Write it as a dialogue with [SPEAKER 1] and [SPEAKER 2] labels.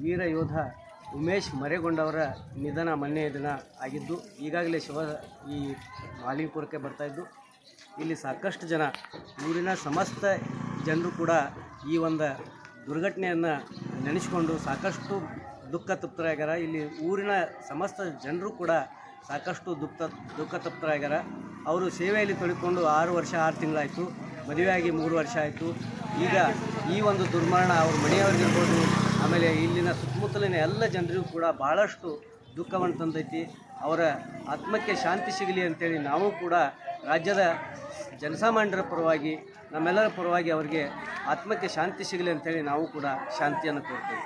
[SPEAKER 1] ವೀರ ಯೋಧ ಉಮೇಶ್ ಮರೇಗೊಂಡವರ ನಿಧನ ಮೊನ್ನೆಯ ದಿನ ಆಗಿದ್ದು, ಈಗಾಗಲೇ ಈ ಮಾಲಿಂಗಪುರಕ್ಕೆ ಬರ್ತಾಯಿದ್ದು, ಇಲ್ಲಿ ಸಾಕಷ್ಟು ಜನ ಊರಿನ ಸಮಸ್ತ ಜನರು ಕೂಡ ಈ ಒಂದು ದುರ್ಘಟನೆಯನ್ನು ನೆನೆಸ್ಕೊಂಡು ಸಾಕಷ್ಟು ದುಃಖ ತಪ್ತರಾಗ್ಯಾರ. ಇಲ್ಲಿ ಊರಿನ ಸಮಸ್ತ ಜನರು ಕೂಡ ಸಾಕಷ್ಟು ದುಃಖ ತಪ್ತರಾಗ್ಯಾರ. ಅವರು ಸೇವೆಯಲ್ಲಿ ತೊಡಗಿಕೊಂಡು 6 ವರ್ಷ 6 ತಿಂಗಳಾಯಿತು, ಮದುವೆಯಾಗಿ 3 ವರ್ಷ ಆಯಿತು. ಈಗ ಈ ಒಂದು ದುರ್ಮರಣ ಅವ್ರ ಮನೆಯವರಿಗಿರ್ಬೋದು, ಆಮೇಲೆ ಇಲ್ಲಿನ ಸುತ್ತಮುತ್ತಲಿನ ಎಲ್ಲ ಜನರಿಗೂ ಕೂಡ ಭಾಳಷ್ಟು ದುಃಖವನ್ನು ತಂದೈತಿ. ಅವರ ಆತ್ಮಕ್ಕೆ ಶಾಂತಿ ಸಿಗಲಿ ಅಂತೇಳಿ ನಾವು ಕೂಡ ರಾಜ್ಯದ ಜನಸಾಮಾನ್ಯರ ಪರವಾಗಿ, ನಮ್ಮೆಲ್ಲರ ಪರವಾಗಿ ಅವರಿಗೆ ಆತ್ಮಕ್ಕೆ ಶಾಂತಿ ಸಿಗಲಿ ಅಂತೇಳಿ ನಾವು ಕೂಡ ಶಾಂತಿಯನ್ನು ಕೋರ್ತೀವಿ.